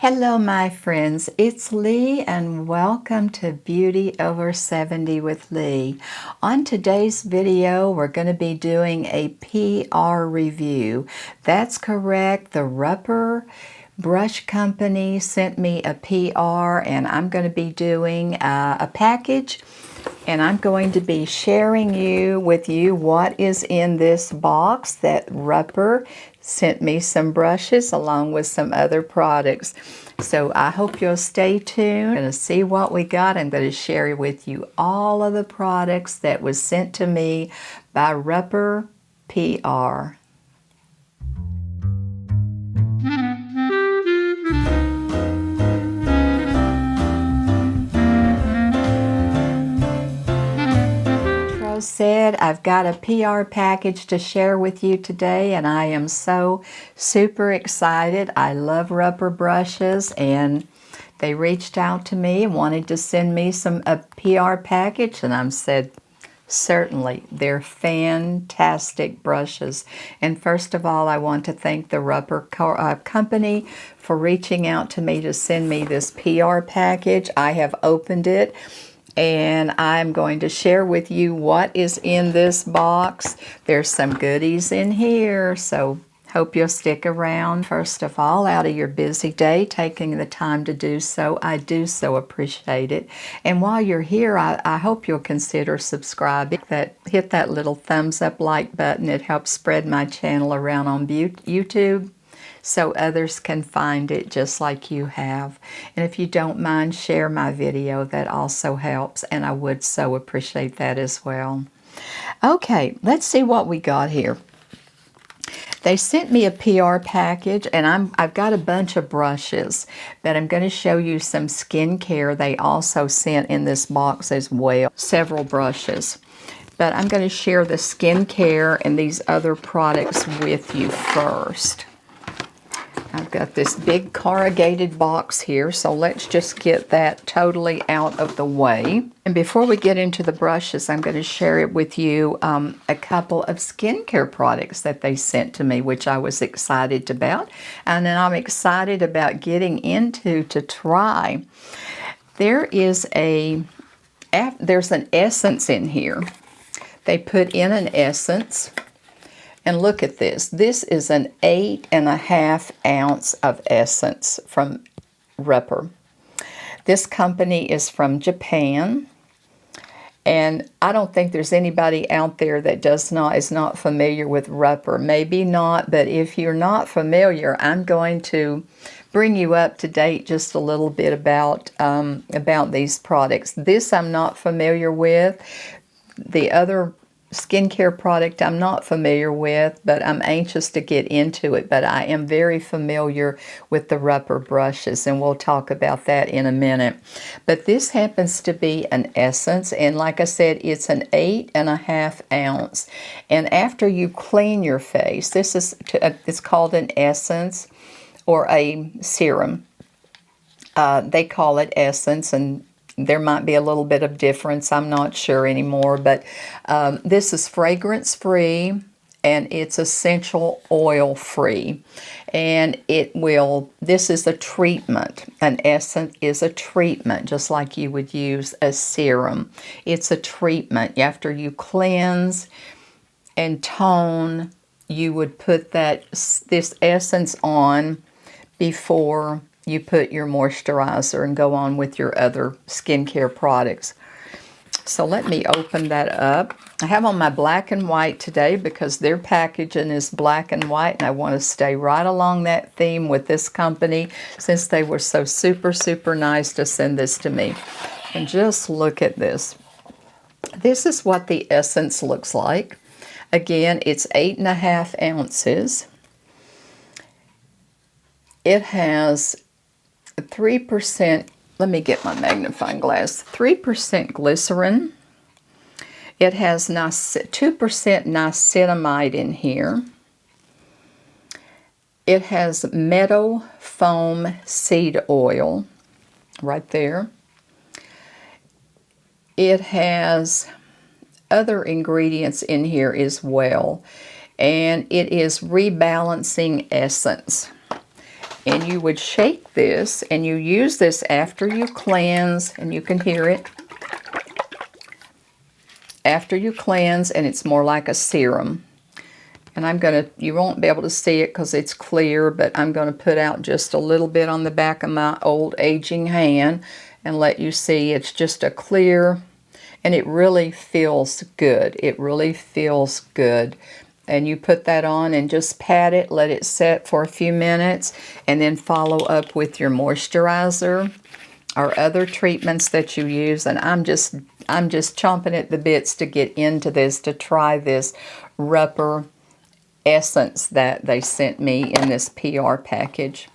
Hello my friends, it's Lee and welcome to Beauty Over 70 with Lee. On today's video we're going to be doing a PR review. That's correct, the Rephr brush company sent me a PR and I'm going to be doing a package, and I'm going to be sharing with you what is in this box that Rephr sent me some brushes along with some other products. So I hope you'll stay tuned. I'm going to see what we got. I'm going to share with you all of the products that was sent to me by Rephr PR. Said I've got a PR package to share with you today, and I am so super excited. I love Rephr brushes, and they reached out to me and wanted to send me a PR package, and I said certainly. They're fantastic brushes. And first of all, I want to thank the Rephr company for reaching out to me to send me this PR package. I have opened it, and I'm going to share with you what is in this box. There's some goodies in here, so hope you'll stick around. First of all, out of your busy day, taking the time to do so, I do so appreciate it. And while you're here, I hope you'll consider subscribing. Hit that little thumbs up like button. It helps spread my channel around on YouTube, so others can find it just like you have. And if you don't mind, share my video. That also helps, and I would so appreciate that as well. Okay, let's see what we got here. They sent me a PR package, and I've got a bunch of brushes, but I'm going to show you some skincare they also sent in this box as well. Several brushes. But I'm going to share the skincare and these other products with you first. I've got this big corrugated box here, so let's just get that totally out of the way. And before we get into the brushes, I'm going to share it with you a couple of skincare products that they sent to me, which I was excited about. And then I'm excited about getting into to try. There's an essence in here. They put in an essence. And look at this. This is an 8.5 ounce of essence from Rephr. This company is from Japan. And I don't think there's anybody out there that is not familiar with Rephr. Maybe not, but if you're not familiar, I'm going to bring you up to date just a little bit about these products. This I'm not familiar with. The other skincare product I'm not familiar with, but I'm anxious to get into it. But I am very familiar with the Rephr brushes, and we'll talk about that in a minute. But this happens to be an essence, and like I said, it's an 8.5 ounce. And after you clean your face, it's called an essence or a serum. They call it essence, and there might be a little bit of difference. I'm not sure anymore, but this is fragrance-free, and it's essential oil-free. And this is a treatment. An essence is a treatment, just like you would use a serum. It's a treatment. After you cleanse and tone, you would put this essence on before you put your moisturizer and go on with your other skincare products. So let me open that up. I have on my black and white today because their packaging is black and white, and I want to stay right along that theme with this company since they were so super, super nice to send this to me. And just look at this. This is what the essence looks like. Again, it's 8.5 ounces. It has 3%, let me get my magnifying glass, 3% glycerin. It has 2% niacinamide in here. It has meadow foam seed oil right there. It has other ingredients in here as well, and it is rebalancing essence. and you would shake this, and you use this after you cleanse, and you can hear it. After you cleanse, and it's more like a serum. And I'm going to, you won't be able to see it because it's clear, but I'm going to put out just a little bit on the back of my old aging hand and let you see it's just a clear, and it really feels good. It really feels good. And you put that on and just pat it, let it set for a few minutes, and then follow up with your moisturizer or other treatments that you use. And I'm just chomping at the bits to get into this, to try this Rephr essence that they sent me in this PR package.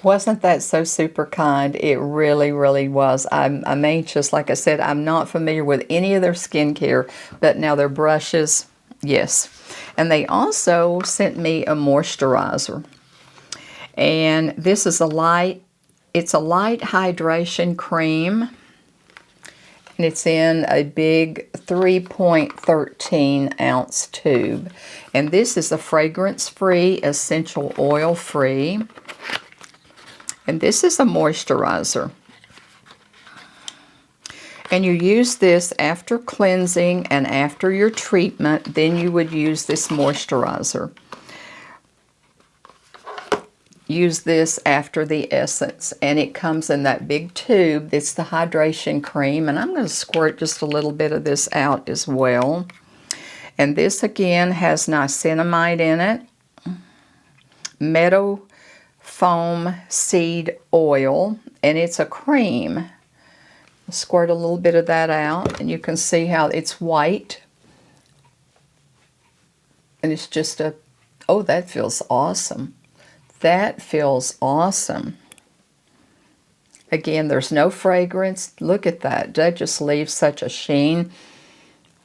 Wasn't that so super kind? It really, really was. I'm anxious. Like I said, I'm not familiar with any of their skincare, but now their brushes, yes. And they also sent me a moisturizer. And this is it's a light hydration cream. And it's in a big 3.13 ounce tube. And this is a fragrance-free, essential oil-free. And this is a moisturizer. And you use this after cleansing and after your treatment, then you would use this moisturizer. Use this after the essence, and it comes in that big tube. It's the hydration cream, and I'm going to squirt just a little bit of this out as well. And this again has niacinamide in it, meadow foam seed oil, and it's a cream. Squirt a little bit of that out, and you can see how it's white, and it's just a, oh, that feels awesome. That feels awesome. Again, there's no fragrance. Look at that. That just leaves such a sheen.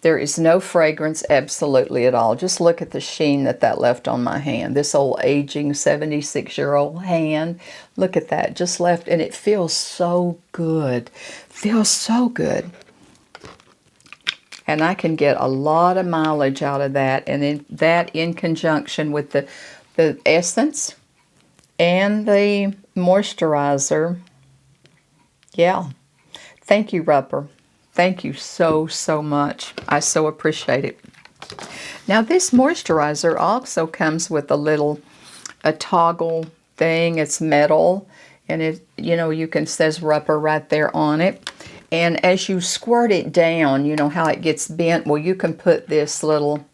There is no fragrance absolutely at all. Just look at the sheen that left on my hand. This old aging 76-year-old hand. Look at that. Just left, and it feels so good. Feels so good. And I can get a lot of mileage out of that. And then that in conjunction with the essence and the moisturizer. Yeah. Thank you, Rephr. Thank you so, so much. I so appreciate it. Now, this moisturizer also comes with a toggle thing. It's metal, and it, you know, you can, says Rephr right there on it. And as you squirt it down, you know how it gets bent? Well, you can put this little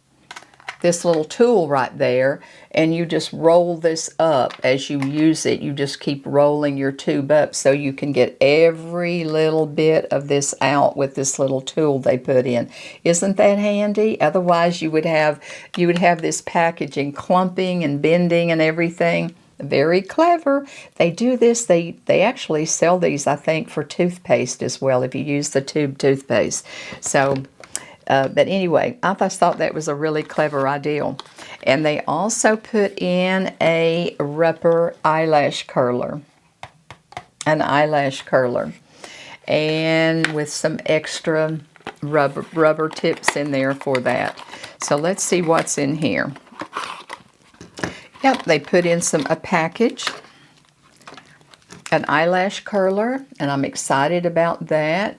tool right there, and you just roll this up as you use it. You just keep rolling your tube up so you can get every little bit of this out with this little tool they put in. Isn't that handy? Otherwise you would have this packaging clumping and bending and everything. Very clever. They do this. They actually sell these, I think, for toothpaste as well, if you use the tube toothpaste. So but anyway, I just thought that was a really clever idea. And they also put in a Rephr eyelash curler. An eyelash curler. And with some extra rubber tips in there for that. So let's see what's in here. Yep, they put in a package. An eyelash curler. And I'm excited about that.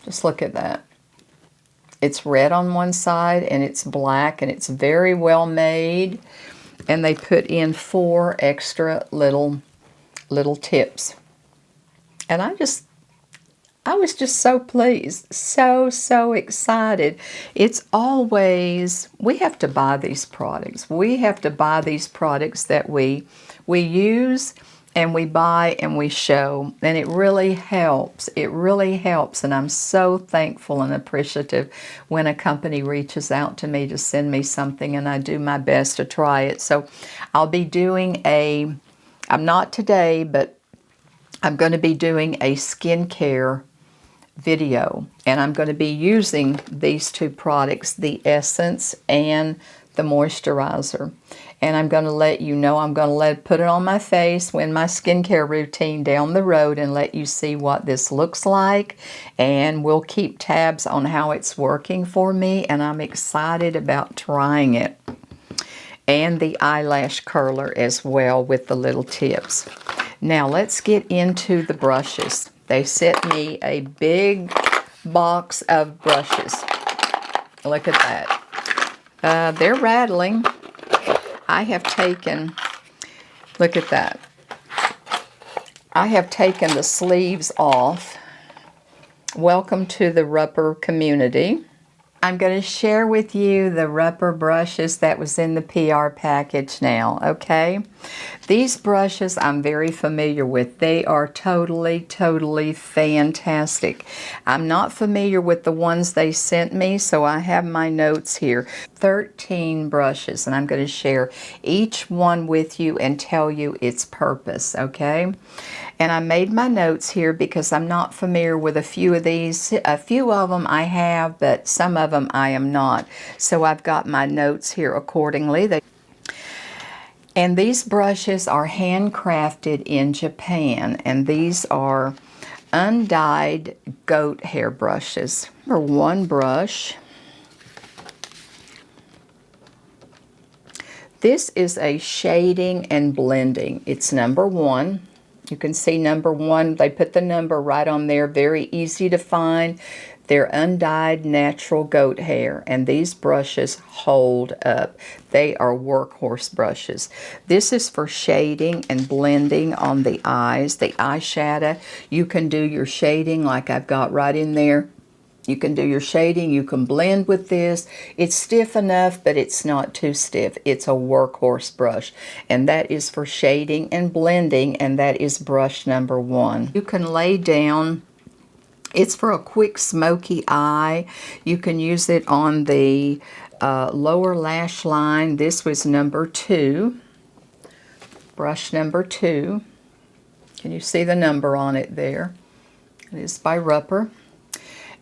Just look at that. It's red on one side and it's black, and it's very well made. And they put in 4 extra little tips. And I was just so pleased. So excited. It's always, we have to buy these products. We have to buy these products that we use, and we buy and we show, and it really helps. It really helps, and I'm so thankful and appreciative when a company reaches out to me to send me something, and I do my best to try it. So I'll be doing I'm not today, but I'm going to be doing a skincare video, and I'm going to be using these 2 products, the essence and the moisturizer. And I'm going to let you know, I'm going to put it on my face when my skincare routine down the road, and let you see what this looks like. And we'll keep tabs on how it's working for me, and I'm excited about trying it. and the eyelash curler as well with the little tips. Now let's get into the brushes. They sent me a big box of brushes. Look at that. They're rattling. I have taken, look at that. I have taken the sleeves off. Welcome to the Rephr community. I'm going to share with you the Rephr brushes that was in the PR package now, okay? These brushes I'm very familiar with. They are totally, totally fantastic. I'm not familiar with the ones they sent me, so I have my notes here. 13 brushes, and I'm going to share each one with you and tell you its purpose, okay? And I made my notes here because I'm not familiar with a few of these. A few of them I have, but some of them I am not. So I've got my notes here accordingly. And these brushes are handcrafted in Japan, and these are undyed goat hair brushes. For one brush, this is a shading and blending. It's number 1. You can see number 1, they put the number right on there, very easy to find. They're undyed natural goat hair, and these brushes hold up. They are workhorse brushes. This is for shading and blending on the eyes, the eyeshadow. You can do your shading like I've got right in there. You can do your shading, you can blend with this. It's stiff enough, but it's not too stiff. It's a workhorse brush, and that is for shading and blending, and that is brush number 1. You can lay down, it's for a quick smoky eye. You can use it on the lower lash line. This was number 2, brush number 2. Can you see the number on it there? It is by Rephr.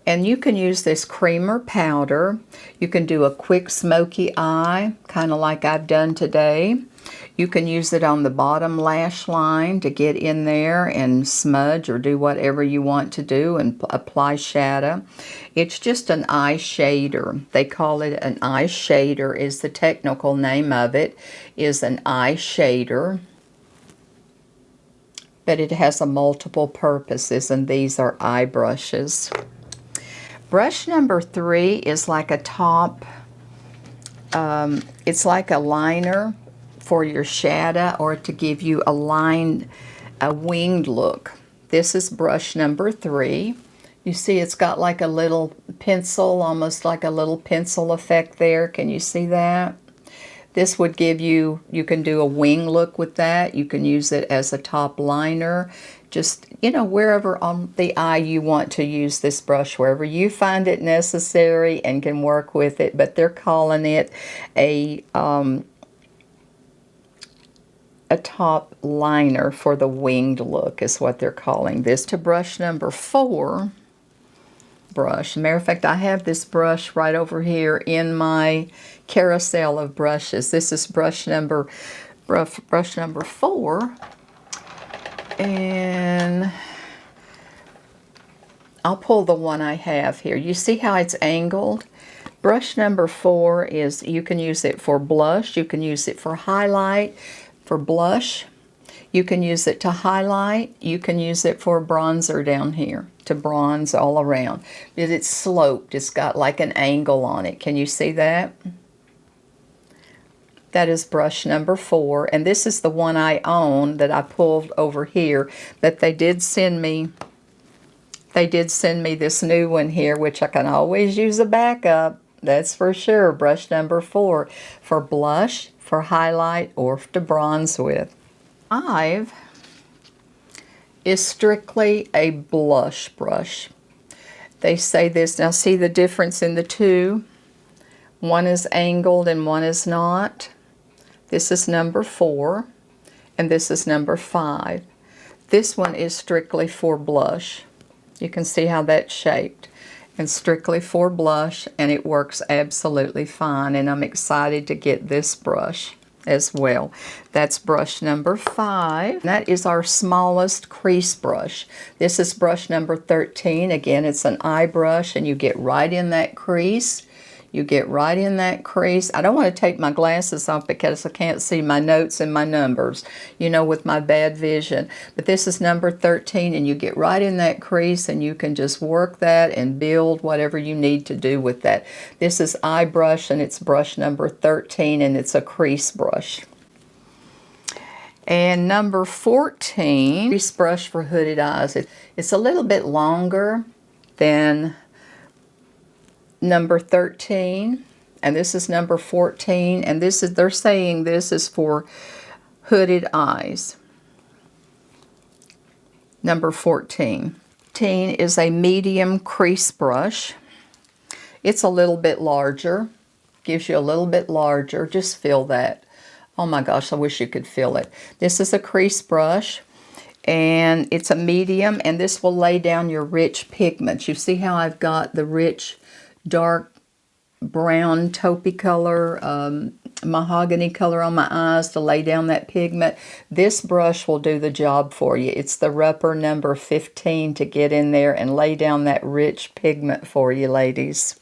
And you can use this creamer powder. You can do a quick smoky eye, kind of like I've done today. You can use it on the bottom lash line to get in there and smudge or do whatever you want to do and apply shadow. It's just an eye shader. They call it an eye shader is the technical name of it, is an eye shader. But it has a multiple purposes, and these are eye brushes. Brush number 3 is like a top, it's like a liner for your shadow or to give you a winged look. This is brush number 3. You see it's got like a little pencil, almost like a little pencil effect there. Can you see that? This would give you, you can do a wing look with that. You can use it as a top liner. Just, you know, wherever on the eye you want to use this brush, wherever you find it necessary and can work with it. But they're calling it a top liner for the winged look is what they're calling this. To brush number 4 brush. Matter of fact, I have this brush right over here in my carousel of brushes. This is brush number 4. And I'll pull the one I have here. You see how it's angled? Brush number 4 is, you can use it for blush, you can use it for highlight, for blush, you can use it to highlight, you can use it for bronzer down here, to bronze all around. But it's sloped, it's got like an angle on it. Can you see that? That is brush number 4, and this is the one I own that I pulled over here that they did send me. They did send me this new one here, which I can always use a backup. That's for sure. Brush number 4 for blush, for highlight, or to bronze with. 5 is strictly a blush brush. They say this. Now see the difference in the two? One is angled and one is not. This is number 4, and this is number 5. This one is strictly for blush. You can see how that's shaped. And strictly for blush, and it works absolutely fine. And I'm excited to get this brush as well. That's brush number 5. That is our smallest crease brush. This is brush number 13. Again, it's an eye brush, and you get right in that crease. You get right in that crease. I don't want to take my glasses off because I can't see my notes and my numbers, you know, with my bad vision. But this is number 13, and you get right in that crease, and you can just work that and build whatever you need to do with that. This is eye brush, and it's brush number 13, and it's a crease brush. And number 14, crease brush for hooded eyes. It's a little bit longer than number 13, and this is number 14, and this is, they're saying this is for hooded eyes. Number 14. 14 is a medium crease brush. It's a little bit larger, gives you a little bit larger. Just feel that. Oh my gosh, I wish you could feel it. This is a crease brush, and it's a medium, and this will lay down your rich pigments. You see how I've got the rich, dark brown taupey color, mahogany color on my eyes to lay down that pigment? This brush will do the job for you. It's the Rephr number 15 to get in there and lay down that rich pigment for you, ladies.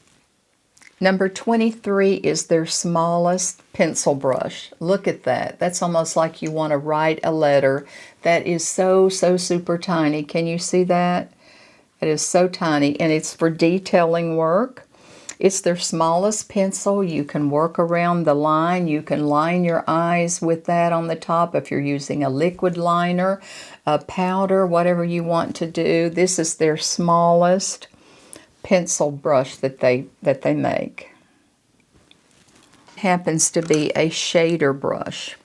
Number 23 is their smallest pencil brush. Look at that. That's almost like you want to write a letter. That is so super tiny. Can you see that? It is so tiny, and it's for detailing work. It's their smallest pencil. You can work around the line. You can line your eyes with that on the top if you're using a liquid liner, a powder, whatever you want to do. This is their smallest pencil brush that they make. It happens to be a shader brush.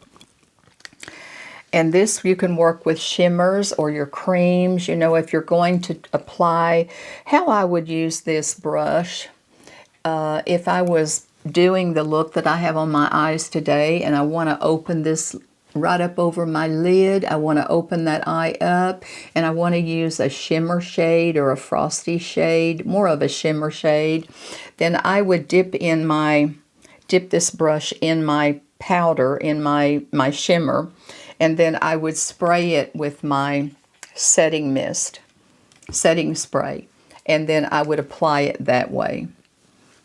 And this, you can work with shimmers or your creams. You know, if you're going to apply, how I would use this brush, if I was doing the look that I have on my eyes today, and I want to open this right up over my lid, I want to open that eye up, and I want to use a shimmer shade or a frosty shade, more of a shimmer shade, then I would dip this brush in my powder, in my shimmer, and then I would spray it with my setting spray, and then I would apply it that way.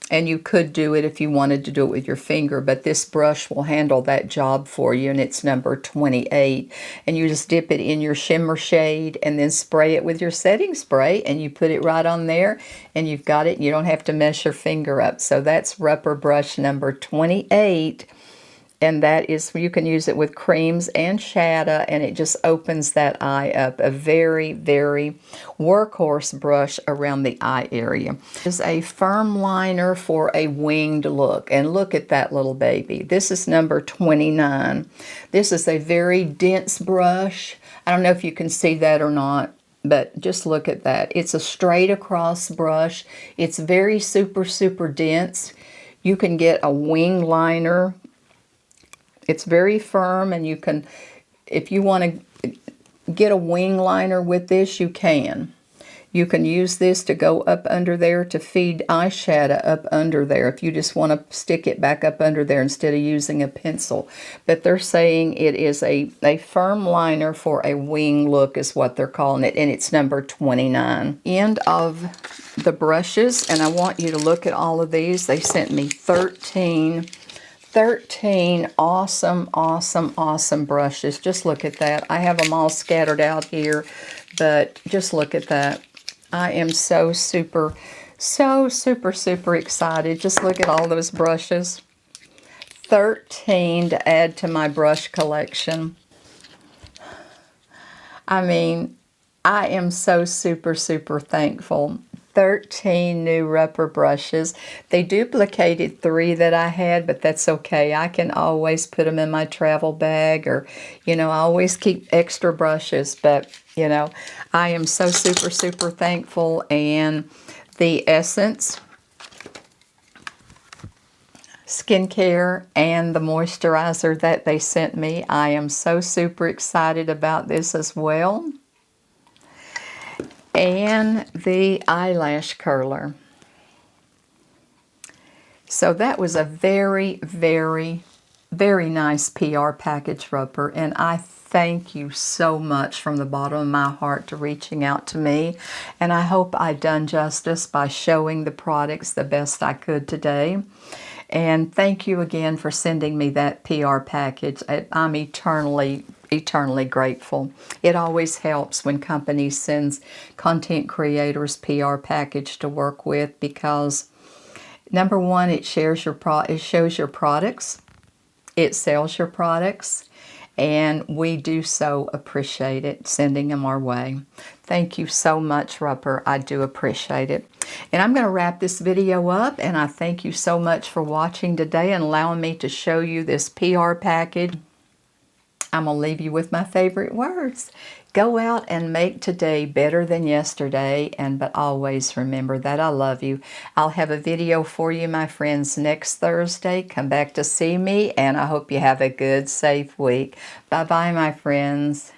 And you could do it if you wanted to do it with your finger, but this brush will handle that job for you, and it's number 28. And you just dip it in your shimmer shade and then spray it with your setting spray, and you put it right on there, and you've got it. You don't have to mess your finger up. So that's Rephr brush number 28. And that is, you can use it with creams and shadow, and it just opens that eye up. A very workhorse brush around the eye area. This is a firm liner for a winged look. And look at that little baby. This is number 29. This is a very dense brush. I don't know if you can see that or not, but just look at that. It's a straight across brush. It's very super dense. You can get a wing liner. It's very firm, and you can, if you want to get a wing liner with this, you can. You can use this to go up under there to feed eyeshadow up under there if you just want to stick it back up under there instead of using a pencil. But they're saying it is a firm liner for a wing look is what they're calling it, and it's number 29. End of the brushes, and I want you to look at all of these. They sent me 13 awesome brushes. Just look at that. I have them all scattered out here, but just look at that. I am so super excited. Just look at all those brushes. 13 to add to my brush collection. I mean, I am so super thankful. 13 new Rephr brushes. They duplicated 3 that I had, but that's okay. I can always put them in my travel bag, or, you know, I always keep extra brushes, but, you know, I am so super thankful. And the Essence skincare and the moisturizer that they sent me, I am so super excited about this as well. And the eyelash curler. So that was a very Very nice PR package, Rephr, and I thank you so much from the bottom of my heart to reaching out to me, and I hope I done justice by showing the products the best I could today. And thank you again for sending me that PR package. I'm eternally grateful. It always helps when companies sends content creators PR package to work with, because number one, it shows your products, it sells your products, and we do so appreciate it, sending them our way. Thank you so much, Rephr. I do appreciate it. And I'm going to wrap this video up, and I thank you so much for watching today and allowing me to show you this PR package. I'm going to leave you with my favorite words. Go out and make today better than yesterday, but always remember that I love you. I'll have a video for you, my friends, next Thursday. Come back to see me, and I hope you have a good, safe week. Bye-bye, my friends.